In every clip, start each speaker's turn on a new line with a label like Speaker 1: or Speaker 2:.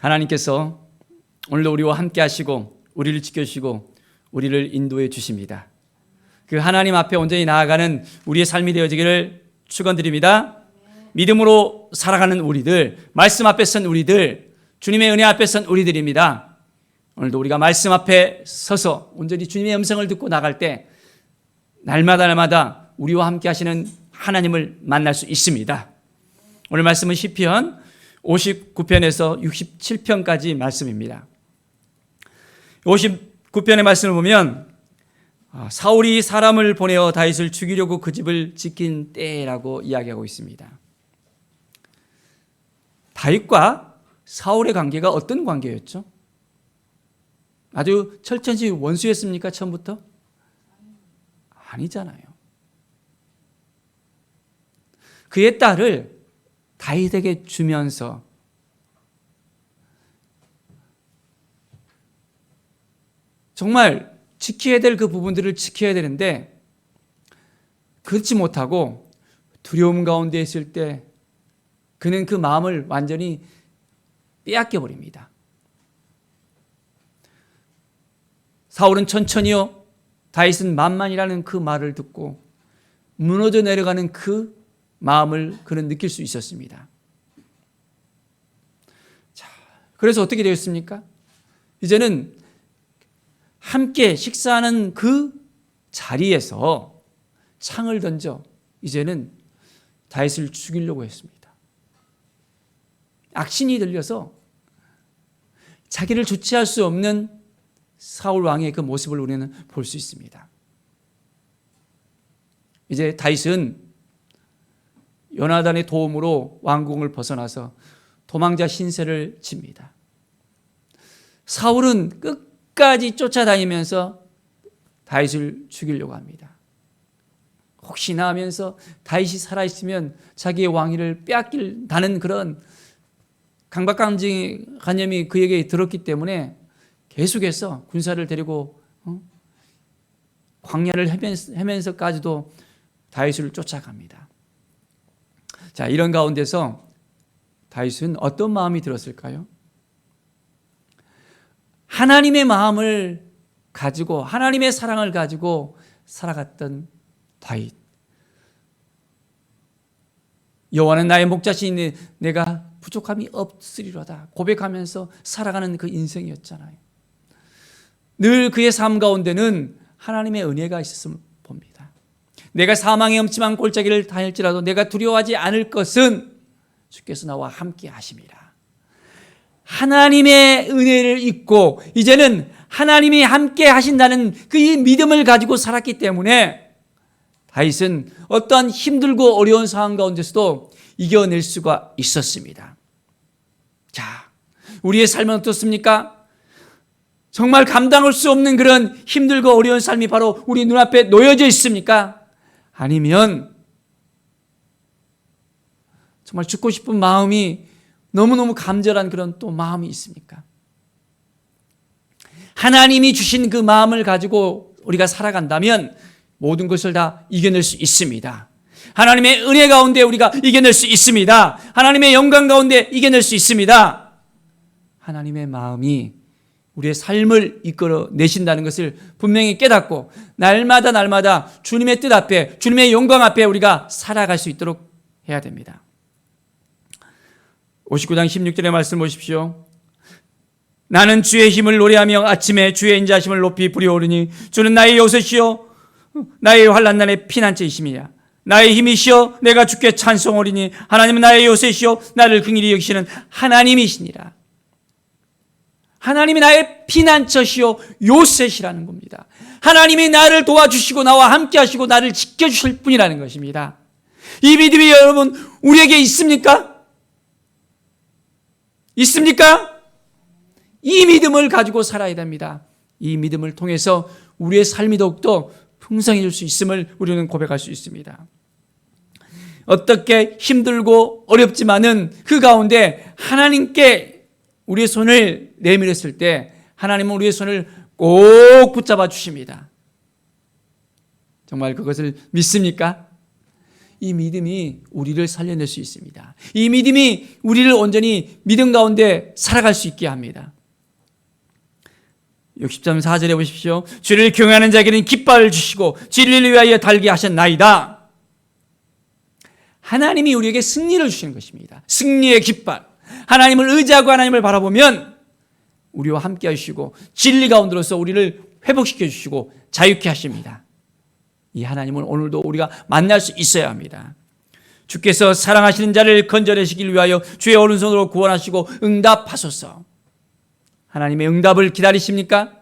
Speaker 1: 하나님께서 오늘도 우리와 함께 하시고 우리를 지켜주시고 우리를 인도해 주십니다. 그 하나님 앞에 온전히 나아가는 우리의 삶이 되어지기를 축원드립니다. 믿음으로 살아가는 우리들, 말씀 앞에 선 우리들, 주님의 은혜 앞에 선 우리들입니다. 오늘도 우리가 말씀 앞에 서서 온전히 주님의 음성을 듣고 나갈 때 날마다 우리와 함께 하시는 하나님을 만날 수 있습니다. 오늘 말씀은 시편 59편에서 67편까지 말씀입니다. 59편의 말씀을 보면 사울이 사람을 보내어 다윗을 죽이려고 그 집을 지킨 때라고 이야기하고 있습니다. 다윗과 사울의 관계가 어떤 관계였죠? 아주 철천지 원수였습니까? 처음부터? 아니잖아요. 그의 딸을 다윗에게 주면서 정말 지켜야 될 그 부분들을 지켜야 되는데 그렇지 못하고 두려움 가운데 있을 때 그는 그 마음을 완전히 빼앗겨 버립니다. 사울은 천천히요, 다윗은 만만이라는 그 말을 듣고 무너져 내려가는 그 마음을 그는 느낄 수 있었습니다. 자, 그래서 어떻게 되었습니까? 이제는 함께 식사하는 그 자리에서 창을 던져 이제는 다윗을 죽이려고 했습니다. 악신이 들려서 자기를 주체할 수 없는 사울 왕의 그 모습을 우리는 볼 수 있습니다. 이제 다윗은 요나단의 도움으로 왕궁을 벗어나서 도망자 신세를 집니다. 사울은 끝까지 쫓아다니면서 다윗을 죽이려고 합니다. 혹시나 하면서 다윗이 살아있으면 자기의 왕위를 빼앗긴다는 그런 강박관념이 그에게 들었기 때문에 계속해서 군사를 데리고 광야를 헤면서까지도 다윗을 쫓아갑니다. 자, 이런 가운데서 다윗은 어떤 마음이 들었을까요? 하나님의 마음을 가지고 하나님의 사랑을 가지고 살아갔던 다윗. 여호와는 나의 목자시니 내가 부족함이 없으리로다 고백하면서 살아가는 그 인생이었잖아요. 늘 그의 삶 가운데는 하나님의 은혜가 있었음을 봅니다. 내가 사망의 엄침한 골짜기를 다닐지라도 내가 두려워하지 않을 것은 주께서 나와 함께 하심이라. 하나님의 은혜를 잊고 이제는 하나님이 함께 하신다는 그 이 믿음을 가지고 살았기 때문에 다윗은 어떠한 힘들고 어려운 상황 가운데서도 이겨낼 수가 있었습니다. 자, 우리의 삶은 어떻습니까? 정말 감당할 수 없는 그런 힘들고 어려운 삶이 바로 우리 눈앞에 놓여져 있습니까? 아니면 정말 죽고 싶은 마음이 너무너무 간절한 그런 또 마음이 있습니까? 하나님이 주신 그 마음을 가지고 우리가 살아간다면 모든 것을 다 이겨낼 수 있습니다. 하나님의 은혜 가운데 우리가 이겨낼 수 있습니다. 하나님의 영광 가운데 이겨낼 수 있습니다. 하나님의 마음이 우리의 삶을 이끌어 내신다는 것을 분명히 깨닫고 날마다 주님의 뜻 앞에 주님의 영광 앞에 우리가 살아갈 수 있도록 해야 됩니다. 59장 16절의 말씀 보십시오. 나는 주의 힘을 노래하며 아침에 주의 인자하심을 높이 부려오르니 주는 나의 요새시요 나의 환난날의 피난처이심이야. 나의 힘이시여 내가 주께 찬송하리니 하나님은 나의 요새시요 나를 긍휼히 여기시는 하나님이시니라. 하나님이 나의 피난처시요 요새시라는 겁니다. 하나님이 나를 도와주시고 나와 함께 하시고 나를 지켜주실 분이라는 것입니다. 이 믿음이 여러분 우리에게 있습니까? 있습니까? 이 믿음을 가지고 살아야 됩니다. 이 믿음을 통해서 우리의 삶이 더욱더 풍성해질 수 있음을 우리는 고백할 수 있습니다. 어떻게 힘들고 어렵지만은 그 가운데 하나님께 우리의 손을 내밀었을 때 하나님은 우리의 손을 꼭 붙잡아 주십니다. 정말 그것을 믿습니까? 이 믿음이 우리를 살려낼 수 있습니다. 이 믿음이 우리를 온전히 믿음 가운데 살아갈 수 있게 합니다. 60장 4절에 보십시오. 주를 경외하는 자에게는 깃발을 주시고 진리를 위하여 달게 하셨나이다. 하나님이 우리에게 승리를 주시는 것입니다. 승리의 깃발. 하나님을 의지하고 하나님을 바라보면 우리와 함께 하시고 진리 가운데로서 우리를 회복시켜 주시고 자유케 하십니다. 이 하나님을 오늘도 우리가 만날 수 있어야 합니다. 주께서 사랑하시는 자를 건져내시길 위하여 주의 오른손으로 구원하시고 응답하소서. 하나님의 응답을 기다리십니까?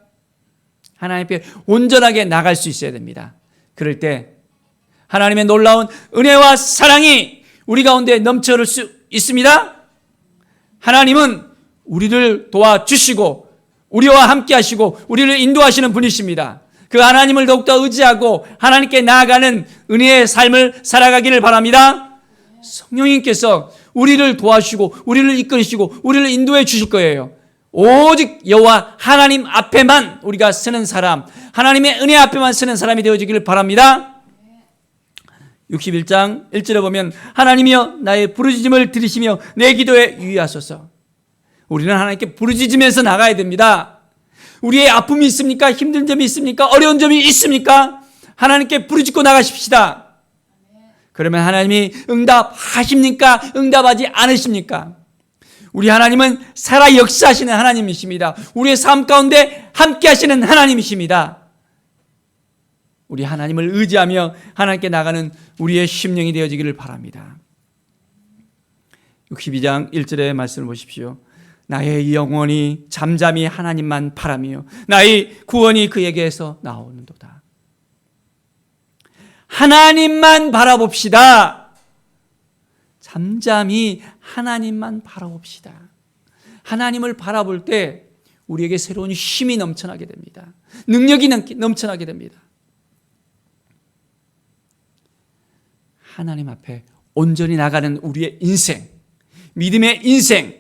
Speaker 1: 하나님 앞에 온전하게 나갈 수 있어야 됩니다. 그럴 때 하나님의 놀라운 은혜와 사랑이 우리 가운데 넘쳐날 수 있습니다. 하나님은 우리를 도와주시고 우리와 함께 하시고 우리를 인도하시는 분이십니다. 그 하나님을 더욱더 의지하고 하나님께 나아가는 은혜의 삶을 살아가기를 바랍니다. 성령님께서 우리를 도와주시고 우리를 이끌으시고 우리를 인도해 주실 거예요. 오직 여호와 하나님 앞에만 우리가 서는 사람, 하나님의 은혜 앞에만 서는 사람이 되어지기를 바랍니다. 61장 1절에 보면 하나님이여 나의 부르짖음을 들으시며 내 기도에 유의하소서. 우리는 하나님께 부르짖으면서 나가야 됩니다. 우리의 아픔이 있습니까? 힘든 점이 있습니까? 어려운 점이 있습니까? 하나님께 부르짖고 나가십시다. 그러면 하나님이 응답하십니까? 응답하지 않으십니까? 우리 하나님은 살아 역사하시는 하나님이십니다. 우리의 삶 가운데 함께 하시는 하나님이십니다. 우리 하나님을 의지하며 하나님께 나가는 우리의 심령이 되어지기를 바랍니다. 62장 1절의 말씀을 보십시오. 나의 영혼이 잠잠히 하나님만 바라며 나의 구원이 그에게서 나오는도다. 하나님만 바라봅시다. 잠잠히 하나님만 바라봅시다. 하나님을 바라볼 때 우리에게 새로운 힘이 넘쳐나게 됩니다. 능력이 넘쳐나게 됩니다. 하나님 앞에 온전히 나가는 우리의 인생, 믿음의 인생,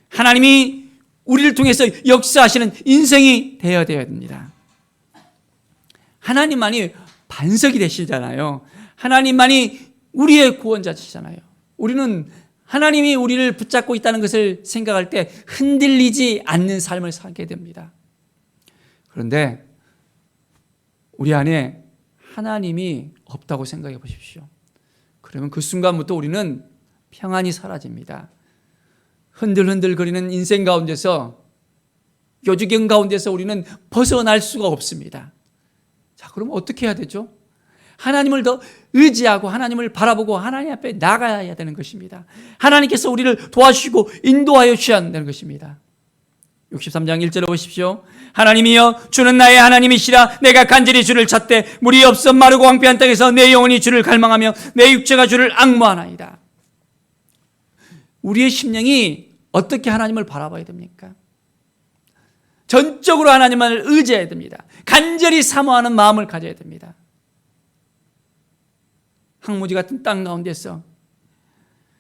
Speaker 1: 하나님이 우리를 통해서 역사하시는 인생이 되어야 됩니다. 하나님만이 반석이 되시잖아요. 하나님만이 우리의 구원자시잖아요. 우리는 하나님이 우리를 붙잡고 있다는 것을 생각할 때 흔들리지 않는 삶을 살게 됩니다. 그런데 우리 안에 하나님이 없다고 생각해 보십시오. 그러면 그 순간부터 우리는 평안이 사라집니다. 흔들흔들거리는 인생 가운데서, 요지경 가운데서 우리는 벗어날 수가 없습니다. 자, 그럼 어떻게 해야 되죠? 하나님을 더 의지하고 하나님을 바라보고 하나님 앞에 나가야 되는 것입니다. 하나님께서 우리를 도와주시고 인도하여 주셔야 한다는 것입니다. 63장 1절에 보십시오. 하나님이여 주는 나의 하나님이시라. 내가 간절히 주를 찾되 물이 없어 마르고 황폐한 땅에서 내 영혼이 주를 갈망하며 내 육체가 주를 앙모하나이다. 우리의 심령이 어떻게 하나님을 바라봐야 됩니까? 전적으로 하나님을 의지해야 됩니다. 간절히 사모하는 마음을 가져야 됩니다. 황무지 같은 땅 가운데서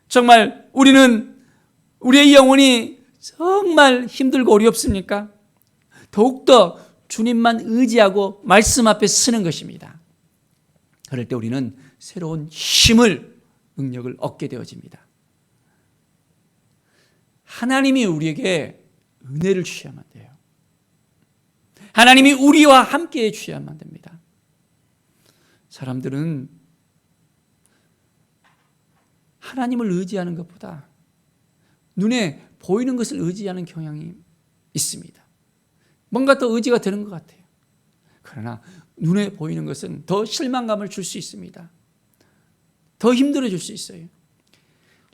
Speaker 1: 정말 우리의 영혼이 정말 힘들고 어렵습니까? 더욱더 주님만 의지하고 말씀 앞에 서는 것입니다. 그럴 때 우리는 새로운 힘을, 능력을 얻게 되어집니다. 하나님이 우리에게 은혜를 주셔야만 돼요. 하나님이 우리와 함께 해 주셔야만 됩니다. 사람들은 하나님을 의지하는 것보다 눈에 보이는 것을 의지하는 경향이 있습니다. 뭔가 더 의지가 되는 것 같아요. 그러나 눈에 보이는 것은 더 실망감을 줄 수 있습니다. 더 힘들어질 수 있어요.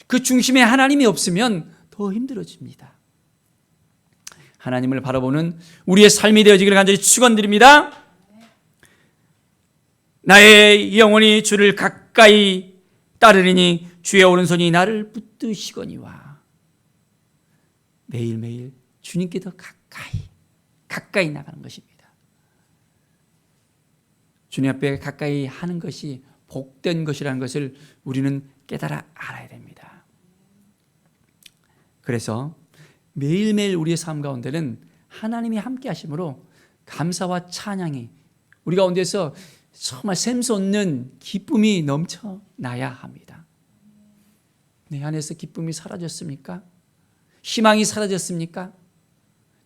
Speaker 1: 그 중심에 하나님이 없으면 더 힘들어집니다. 하나님을 바라보는 우리의 삶이 되어지기를 간절히 축원드립니다. 나의 영혼이 주를 가까이 따르리니 주의 오른손이 나를 붙드시거니와. 매일매일 주님께 더 가까이 나가는 것입니다. 주님 앞에 가까이 하는 것이 복된 것이라는 것을 우리는 깨달아 알아야 됩니다. 그래서 매일매일 우리의 삶 가운데는 하나님이 함께 하심으로 감사와 찬양이 우리 가운데서 정말 샘솟는 기쁨이 넘쳐나야 합니다. 내 안에서 기쁨이 사라졌습니까? 희망이 사라졌습니까?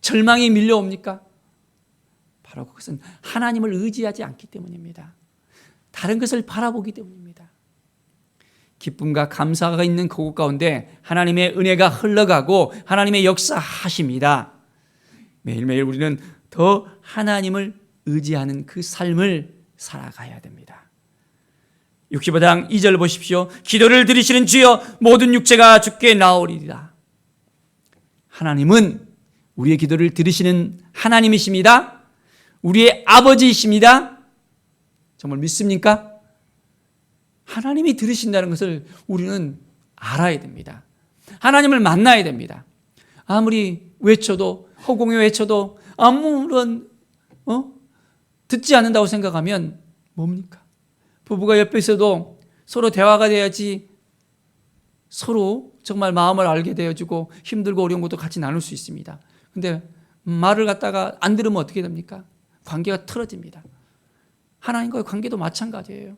Speaker 1: 절망이 밀려옵니까? 바로 그것은 하나님을 의지하지 않기 때문입니다. 다른 것을 바라보기 때문입니다. 기쁨과 감사가 있는 그곳 가운데 하나님의 은혜가 흘러가고 하나님의 역사하십니다. 매일매일 우리는 더 하나님을 의지하는 그 삶을 살아가야 됩니다. 65장 2절 보십시오. 기도를 들으시는 주여 모든 육체가 주께 나오리이다. 하나님은 우리의 기도를 들으시는 하나님이십니다. 우리의 아버지이십니다. 정말 믿습니까? 하나님이 들으신다는 것을 우리는 알아야 됩니다. 하나님을 만나야 됩니다. 아무리 외쳐도 허공에 외쳐도 아무런 듣지 않는다고 생각하면 뭡니까? 부부가 옆에 있어도 서로 대화가 돼야지 서로 정말 마음을 알게 되어주고 힘들고 어려운 것도 같이 나눌 수 있습니다. 근데 말을 갖다가 안 들으면 어떻게 됩니까? 관계가 틀어집니다. 하나님과의 관계도 마찬가지예요.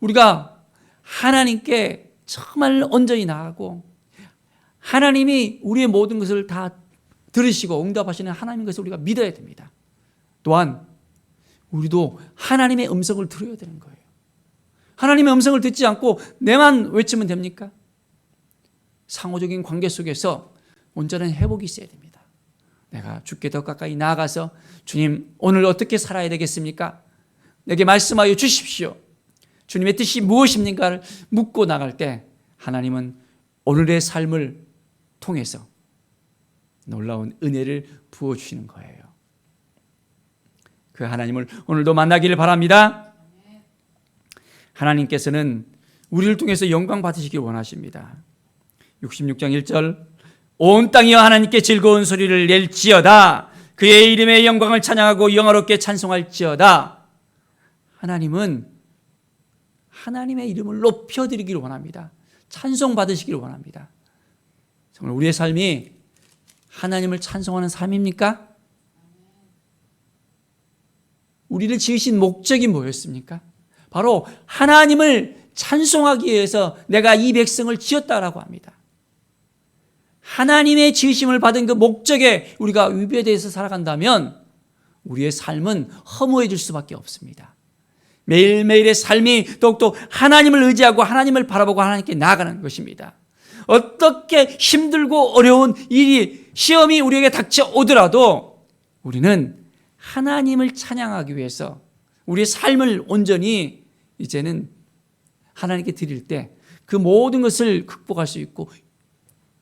Speaker 1: 우리가 하나님께 정말 온전히 나아가고 하나님이 우리의 모든 것을 다 들으시고 응답하시는 하나님인 것을 우리가 믿어야 됩니다. 또한 우리도 하나님의 음성을 들어야 되는 거예요. 하나님의 음성을 듣지 않고 내만 외치면 됩니까? 상호적인 관계 속에서 온전한 회복이 있어야 됩니다. 내가 주께 더 가까이 나아가서 주님 오늘 어떻게 살아야 되겠습니까? 내게 말씀하여 주십시오. 주님의 뜻이 무엇입니까를 묻고 나갈 때 하나님은 오늘의 삶을 통해서 놀라운 은혜를 부어주시는 거예요. 그 하나님을 오늘도 만나기를 바랍니다. 하나님께서는 우리를 통해서 영광 받으시길 원하십니다. 66장 1절 온 땅이여 하나님께 즐거운 소리를 낼지어다. 그의 이름의 영광을 찬양하고 영화롭게 찬송할지어다. 하나님은 하나님의 이름을 높여드리기를 원합니다. 찬송받으시기를 원합니다. 정말 우리의 삶이 하나님을 찬송하는 삶입니까? 우리를 지으신 목적이 뭐였습니까? 바로 하나님을 찬송하기 위해서 내가 이 백성을 지었다라고 합니다. 하나님의 지으심을 받은 그 목적에 우리가 위배돼서 살아간다면 우리의 삶은 허무해질 수밖에 없습니다. 매일매일의 삶이 더욱더 하나님을 의지하고 하나님을 바라보고 하나님께 나아가는 것입니다. 어떻게 힘들고 어려운 일이 시험이 우리에게 닥쳐오더라도 우리는 하나님을 찬양하기 위해서 우리의 삶을 온전히 이제는 하나님께 드릴 때 그 모든 것을 극복할 수 있고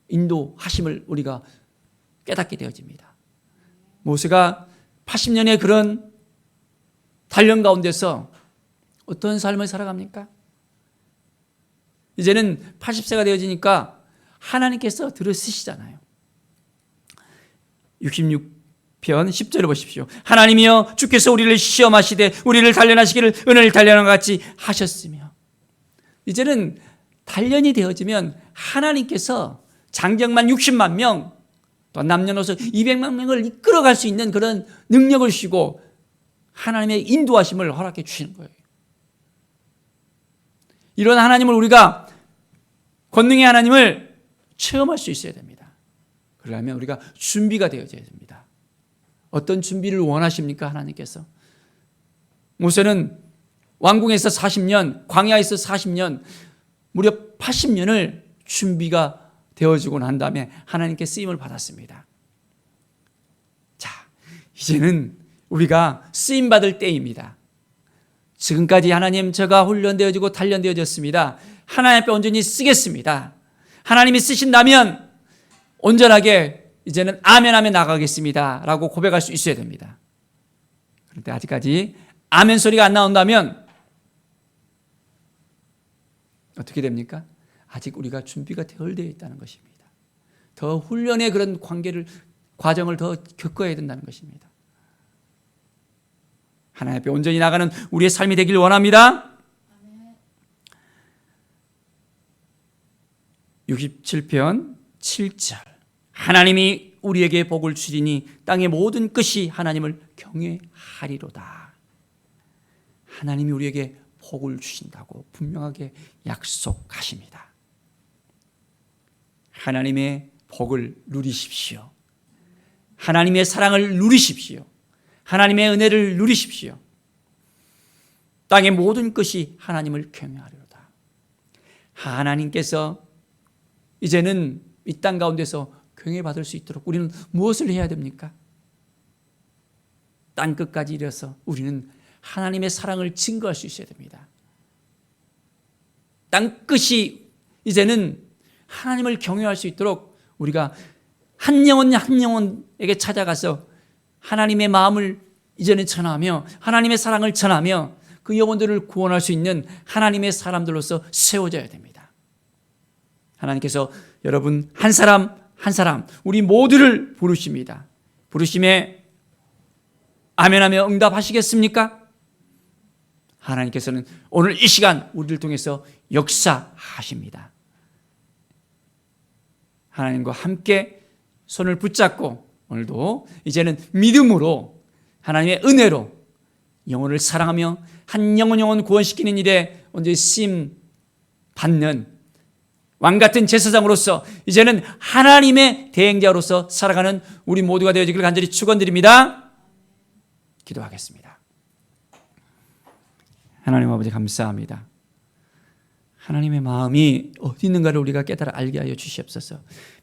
Speaker 1: 인도하심을 우리가 깨닫게 되어집니다. 모세가 80년의 그런 단련 가운데서 어떤 삶을 살아갑니까? 이제는 80세가 되어지니까 하나님께서 들으시잖아요. 66편 10절을 보십시오. 하나님이여 주께서 우리를 시험하시되 우리를 단련하시기를 은을 단련한 것 같이 하셨으며. 이제는 단련이 되어지면 하나님께서 장정만 60만 명, 또 남녀노소 200만 명을 이끌어갈 수 있는 그런 능력을 주시고 하나님의 인도하심을 허락해 주시는 거예요. 이런 하나님을 우리가 권능의 하나님을 체험할 수 있어야 됩니다. 그러려면 우리가 준비가 되어져야 됩니다. 어떤 준비를 원하십니까? 하나님께서. 모세는 왕궁에서 40년, 광야에서 40년, 무려 80년을 준비가 되어지고 난 다음에 하나님께 쓰임을 받았습니다. 자, 이제는 우리가 쓰임받을 때입니다. 지금까지 하나님 제가 훈련되어지고 단련되어졌습니다. 하나님 앞에 온전히 쓰겠습니다. 하나님이 쓰신다면 온전하게 이제는 아멘 하며 나가겠습니다 라고 고백할 수 있어야 됩니다. 그런데 아직까지 아멘 소리가 안 나온다면 어떻게 됩니까? 아직 우리가 준비가 덜 되어 있다는 것입니다. 더 훈련의 그런 과정을 더 겪어야 된다는 것입니다. 하나님 앞에 온전히 나가는 우리의 삶이 되기를 원합니다. 67편 7절 하나님이 우리에게 복을 주리니 땅의 모든 끝이 하나님을 경외하리로다. 하나님이 우리에게 복을 주신다고 분명하게 약속하십니다. 하나님의 복을 누리십시오. 하나님의 사랑을 누리십시오. 하나님의 은혜를 누리십시오. 땅의 모든 것이 하나님을 경외하리로다. 하나님께서 이제는 이 땅 가운데서 경외받을 수 있도록 우리는 무엇을 해야 됩니까? 땅 끝까지 이르러서 우리는 하나님의 사랑을 증거할 수 있어야 됩니다. 땅 끝이 이제는 하나님을 경외할 수 있도록 우리가 한 영혼 한 영혼에게 찾아가서 하나님의 마음을 이제는 전하며 하나님의 사랑을 전하며 그 영혼들을 구원할 수 있는 하나님의 사람들로서 세워져야 됩니다. 하나님께서 여러분 한 사람 한 사람 우리 모두를 부르십니다. 부르심에 아멘하며 응답하시겠습니까? 하나님께서는 오늘 이 시간 우리를 통해서 역사하십니다. 하나님과 함께 손을 붙잡고 오늘도 이제는 믿음으로 하나님의 은혜로 영혼을 사랑하며 한 영혼 구원시키는 일에 언제 쓰임 받는 왕같은 제사장으로서 이제는 하나님의 대행자로서 살아가는 우리 모두가 되어지기를 간절히 축원드립니다. 기도하겠습니다. 하나님 아버지 감사합니다. 하나님의 마음이 어디 있는가를 우리가 깨달아 알게 하여 주시옵소서.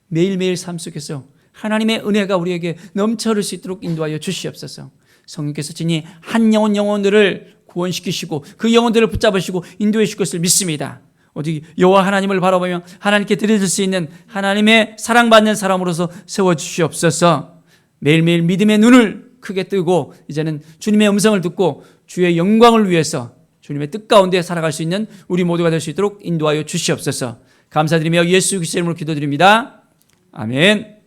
Speaker 1: 매일매일 삶 속에서 하나님의 은혜가 우리에게 넘쳐 흐를 수 있도록 인도하여 주시옵소서. 성령께서 진히 한 영혼들을 구원시키시고 그 영혼들을 붙잡으시고 인도해 주실 것을 믿습니다. 어디 여호와 하나님을 바라보며 하나님께 드릴 수 있는 하나님의 사랑받는 사람으로서 세워주시옵소서. 매일매일 믿음의 눈을 크게 뜨고 이제는 주님의 음성을 듣고 주의 영광을 위해서 주님의 뜻 가운데 살아갈 수 있는 우리 모두가 될 수 있도록 인도하여 주시옵소서. 감사드리며 예수 그리스도의 이름으로 기도드립니다. 아멘.